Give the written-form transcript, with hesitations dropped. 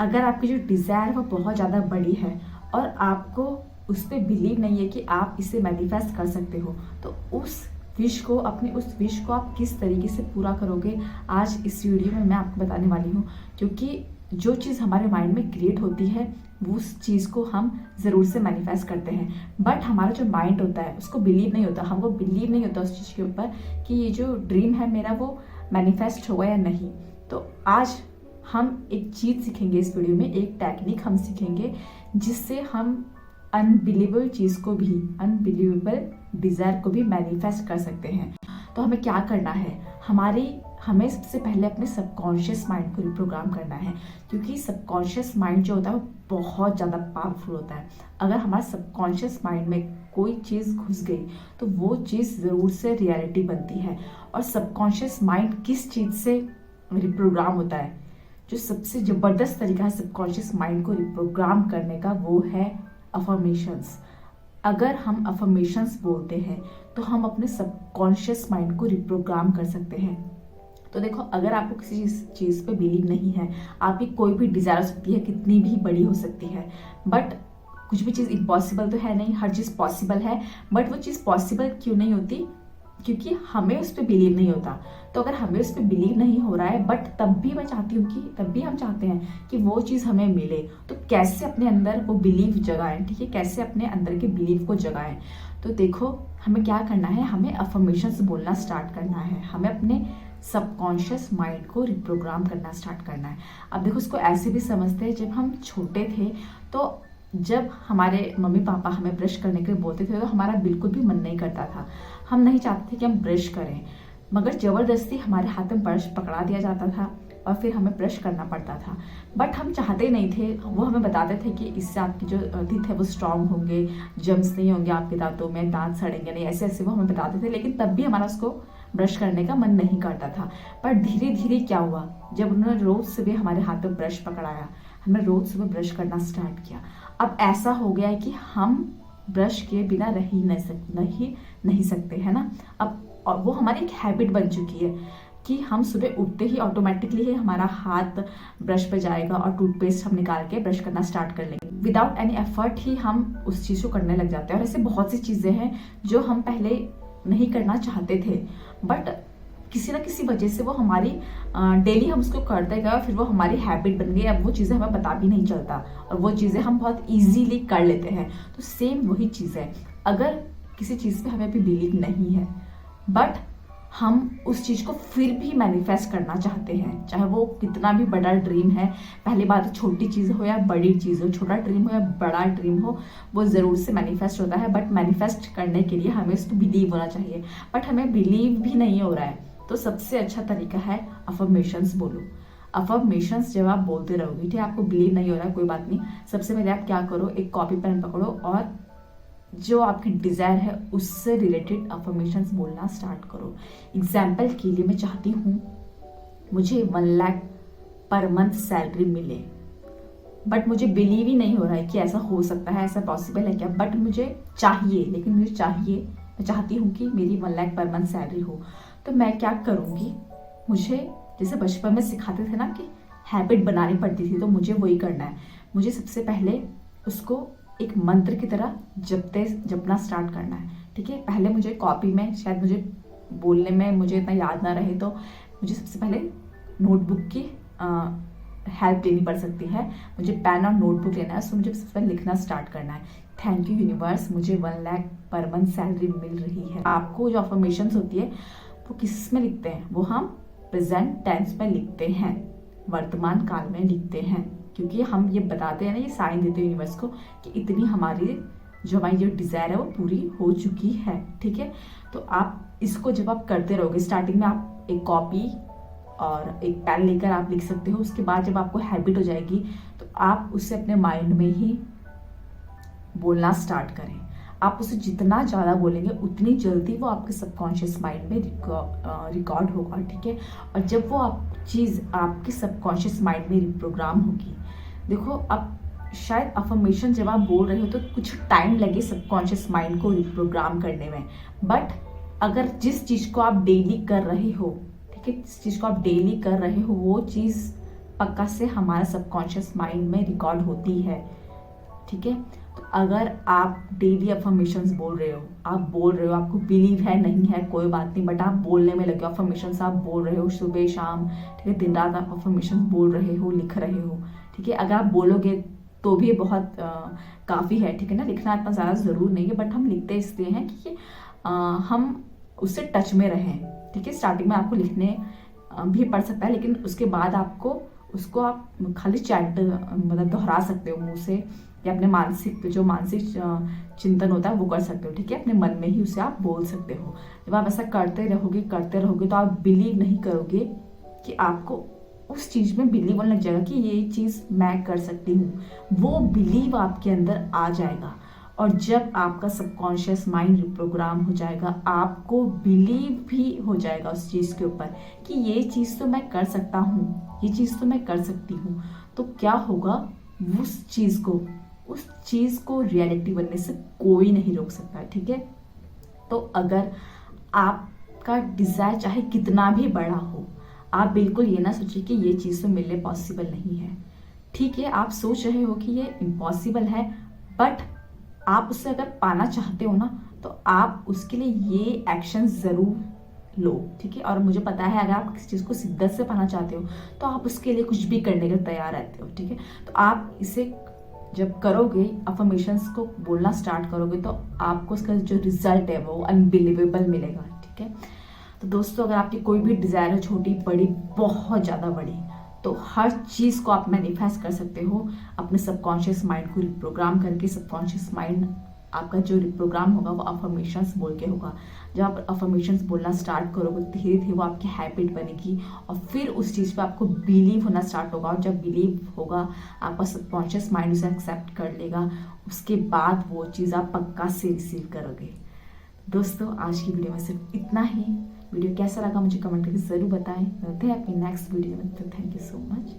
अगर आपकी जो डिज़ायर है वो बहुत ज़्यादा बड़ी है और आपको उस पर बिलीव नहीं है कि आप इसे मैनिफेस्ट कर सकते हो, तो उस विश को आप किस तरीके से पूरा करोगे, आज इस वीडियो में मैं आपको बताने वाली हूँ। क्योंकि जो चीज़ हमारे माइंड में क्रिएट होती है वो उस चीज़ को हम ज़रूर से मैनिफेस्ट करते हैं, बट हमारा जो माइंड होता है उसको बिलीव नहीं होता, हमको बिलीव नहीं होता उस चीज़ के ऊपर कि ये जो ड्रीम है मेरा वो मैनिफेस्ट होगा या नहीं। तो आज हम एक चीज़ सीखेंगे इस वीडियो में, एक टेक्निक हम सीखेंगे जिससे हम अनबिलीवेबल चीज़ को भी, अनबिलीवेबल डिज़ायर को भी मैनिफेस्ट कर सकते हैं। तो हमें क्या करना है, हमें सबसे पहले अपने सबकॉन्शियस माइंड को रिप्रोग्राम करना है, क्योंकि सबकॉन्शियस माइंड जो होता है वो बहुत ज़्यादा पावरफुल होता है। अगर हमारे सबकॉन्शियस माइंड में कोई चीज़ घुस गई तो वो चीज़ ज़रूर से रियलिटी बनती है। और सबकॉन्शियस माइंड किस चीज़ से रिप्रोग्राम होता है, जो सबसे ज़बरदस्त तरीका है सबकॉन्शियस माइंड को रिप्रोग्राम करने का, वो है अफर्मेशंस। अगर हम अफर्मेशंस बोलते हैं तो हम अपने सबकॉन्शियस माइंड को रिप्रोग्राम कर सकते हैं। तो देखो, अगर आपको किसी चीज़ पे बिलीव नहीं है, आपकी कोई भी डिज़ायर हो सकती है, कितनी भी बड़ी हो सकती है, बट कुछ भी चीज़ इम्पॉसिबल तो है नहीं, हर चीज़ पॉसिबल है। बट वो चीज़ पॉसिबल क्यों नहीं होती, क्योंकि हमें उस पर बिलीव नहीं होता। तो अगर हमें उस पर बिलीव नहीं हो रहा है, बट तब भी मैं चाहती हूँ कि तब भी हम चाहते हैं कि वो चीज़ हमें मिले, तो कैसे अपने अंदर वो बिलीव जगाएं, ठीक है, कैसे अपने अंदर के बिलीव को जगाएं। तो देखो, हमें क्या करना है, हमें अफर्मेशंस बोलना स्टार्ट करना है, हमें अपने सबकॉन्शियस माइंड को रिप्रोग्राम करना स्टार्ट करना है। अब देखो, उसको ऐसे भी समझते हैं, जब हम छोटे थे तो जब हमारे मम्मी पापा हमें ब्रश करने के लिए बोलते थे तो हमारा बिल्कुल भी मन नहीं करता था, हम नहीं चाहते थे कि हम ब्रश करें, मगर ज़बरदस्ती हमारे हाथ में ब्रश पकड़ा दिया जाता था और फिर हमें ब्रश करना पड़ता था। बट हम चाहते नहीं थे, वो हमें बताते थे कि इससे आपकी जो टीथ है वो स्ट्रांग होंगे, जम्स नहीं होंगे आपके दांतों में, दांत सड़ेंगे नहीं, ऐसे ऐसे वो हमें बताते थे। लेकिन तब भी हमारा उसको ब्रश करने का मन नहीं करता था। पर धीरे धीरे क्या हुआ, जब उन्होंने रोज़ सुबह हमारे हाथ में ब्रश पकड़ाया, हमने रोज़ सुबह ब्रश करना स्टार्ट किया। अब ऐसा हो गया है कि हम ब्रश किए बिना रह ही नहीं सकते, है ना। अब और वो हमारी एक हैबिट बन चुकी है कि हम सुबह उठते ही ऑटोमेटिकली ही हमारा हाथ ब्रश पे जाएगा और टूथपेस्ट हम निकाल के ब्रश करना स्टार्ट कर लेंगे, विदाउट एनी एफर्ट ही हम उस चीज़ को करने लग जाते हैं। और ऐसे बहुत सी चीज़ें हैं जो हम पहले नहीं करना चाहते थे, बट किसी ना किसी वजह से वो हमारी डेली हम उसको करते गए, फिर वो हमारी हैबिट बन गई। अब वो चीज़ें हमें पता भी नहीं चलता और वो चीज़ें हम बहुत इजीली कर लेते हैं। तो सेम वही चीज़ है, अगर किसी चीज़ पे हमें अभी बिलीव नहीं है, बट हम उस चीज़ को फिर भी मैनिफेस्ट करना चाहते हैं, चाहे वो कितना भी बड़ा ड्रीम है। पहली बात, छोटी चीज़ हो या बड़ी चीज़ हो, छोटा ड्रीम हो या बड़ा ड्रीम हो, वो ज़रूर से मैनिफेस्ट होता है। बट मैनिफेस्ट करने के लिए हमें उस पर बिलीव होना चाहिए, बट हमें बिलीव भी नहीं हो रहा है। तो सबसे अच्छा तरीका है अफर्मेशंस बोलो। अफर्मेशंस जब आप बोलते रहोगे, ठीक है, आपको बिलीव नहीं हो रहा है, कोई बात नहीं, सबसे पहले आप क्या करो, एक कॉपी पेन पकड़ो और जो आपकी डिज़ायर है उससे रिलेटेड अफर्मेशंस बोलना स्टार्ट करो। एग्जाम्पल के लिए, मैं चाहती हूँ मुझे 1 लाख पर मंथ सैलरी मिले, बट मुझे बिलीव ही नहीं हो रहा है कि ऐसा हो सकता है, ऐसा पॉसिबल है क्या, बट मुझे चाहिए, लेकिन मुझे चाहिए, मैं चाहती हूँ कि मेरी 1 लाख पर मंथ सैलरी हो। तो मैं क्या करूँगी, मुझे जैसे बचपन में सिखाते थे ना कि हैबिट बनानी पड़ती थी, तो मुझे वही करना है। मुझे सबसे पहले उसको एक मंत्र की तरह जपना स्टार्ट करना है, ठीक है। पहले मुझे कॉपी में, शायद मुझे बोलने में मुझे इतना याद ना रहे, तो मुझे सबसे पहले नोटबुक की हेल्प लेनी पड़ सकती है। मुझे पेन और नोटबुक लेना है, तो मुझे सबसे पहले लिखना स्टार्ट करना है, थैंक यू यूनिवर्स, मुझे 1 लाख पर मंथ सैलरी मिल रही है। आपको जो अफर्मेशंस होती है वो किस में लिखते हैं, वो हम प्रेजेंट टेंस में लिखते हैं, वर्तमान काल में लिखते हैं, क्योंकि हम ये बताते हैं ना, ये साइन देते हैं यूनिवर्स को कि इतनी हमारी जो डिज़ायर है वो पूरी हो चुकी है, ठीक है। तो आप इसको जब आप करते रहोगे, स्टार्टिंग में आप एक कॉपी और एक पेन लेकर आप लिख सकते हो, उसके बाद जब आपको हैबिट हो जाएगी तो आप उसे अपने माइंड में ही बोलना स्टार्ट करें। आप उसे जितना ज़्यादा बोलेंगे उतनी जल्दी वो आपके सबकॉन्शियस माइंड में रिकॉर्ड होगा, ठीक है। और जब वो चीज़ आपके सबकॉन्शियस माइंड में रिप्रोग्राम होगी, देखो, अब शायद अफर्मेशन जब आप बोल रहे हो तो कुछ टाइम लगे सबकॉन्शियस माइंड को रिप्रोग्राम करने में, बट अगर जिस चीज़ को आप डेली कर रहे हो, ठीक है, जिस चीज़ को आप डेली कर रहे हो वो चीज़ पक्का से हमारा सबकॉन्शियस माइंड में रिकॉर्ड होती है। ठीक है, तो अगर आप डेली अफर्मेशंस बोल रहे हो, आपको बिलीव है नहीं है कोई बात नहीं, बट आप बोलने में लगे हो, अफर्मेशंस आप बोल रहे हो सुबह शाम, ठीक है, दिन रात आप अफर्मेशंस बोल रहे हो, लिख रहे हो। ठीक है, अगर आप बोलोगे तो भी बहुत काफ़ी है। ठीक है ना, लिखना इतना ज़्यादा ज़रूर नहीं है, बट हम लिखते इसलिए हैं कि हम उससे टच में रहें। ठीक है, स्टार्टिंग में आपको लिखने भी पड़ सकता है, लेकिन उसके बाद आपको उसको आप खाली चैट मतलब दोहरा सकते हो मुंह से, या अपने मानसिक चिंतन होता है वो कर सकते हो। ठीक है, अपने मन में ही उसे आप बोल सकते हो। जब आप ऐसा करते रहोगे तो आप बिलीव नहीं करोगे कि आपको उस चीज़ में बिलीव होने लग जाएगा कि ये चीज़ मैं कर सकती हूँ। वो बिलीव आपके अंदर आ जाएगा, और जब आपका सबकॉन्शियस माइंड रिप्रोग्राम हो जाएगा, आपको बिलीव भी हो जाएगा उस चीज़ के ऊपर कि ये चीज़ तो मैं कर सकता हूँ, ये चीज़ तो मैं कर सकती हूँ। तो क्या होगा, उस चीज़ को रियलिटी बनने से कोई नहीं रोक सकता है। ठीक है, तो अगर आपका डिज़ायर चाहे कितना भी बड़ा हो, आप बिल्कुल ये ना सोचिए कि ये चीज़ तो मेरे लिए पॉसिबल नहीं है। ठीक है, आप सोच रहे हो कि ये इम्पॉसिबल है, बट आप उससे अगर पाना चाहते हो ना, तो आप उसके लिए ये एक्शन ज़रूर लो। ठीक है, और मुझे पता है अगर आप किसी चीज़ को शिद्दत से पाना चाहते हो तो आप उसके लिए कुछ भी करने के तैयार रहते हो। ठीक है, तो आप इसे जब करोगे, अफर्मेशंस को बोलना स्टार्ट करोगे, तो आपको उसका जो रिजल्ट है वो अनबिलीवेबल मिलेगा। ठीक है, तो दोस्तों अगर आपकी कोई भी डिज़ायर है, छोटी बड़ी बहुत ज़्यादा बड़ी, तो हर चीज़ को आप मैनिफेस्ट कर सकते हो अपने सबकॉन्शियस माइंड को रिप्रोग्राम करके। सबकॉन्शियस माइंड आपका जो रिप्रोग्राम होगा वो अफर्मेशंस बोल के होगा। जब आप अफर्मेशंस बोलना स्टार्ट करोगे, धीरे धीरे वो आपकी हैबिट बनेगी, और फिर उस चीज़ पे आपको बिलीव होना स्टार्ट होगा, और जब बिलीव होगा आपका सबकॉन्शियस माइंड उसे एक्सेप्ट कर लेगा, उसके बाद वो चीज़ आप पक्का से रिसीव करोगे। दोस्तों आज की वीडियो में सिर्फ इतना ही। वीडियो कैसा लगा मुझे कमेंट करके ज़रूर बताएं। मिलते हैं अपनी नेक्स्ट वीडियो में। Thank you so much.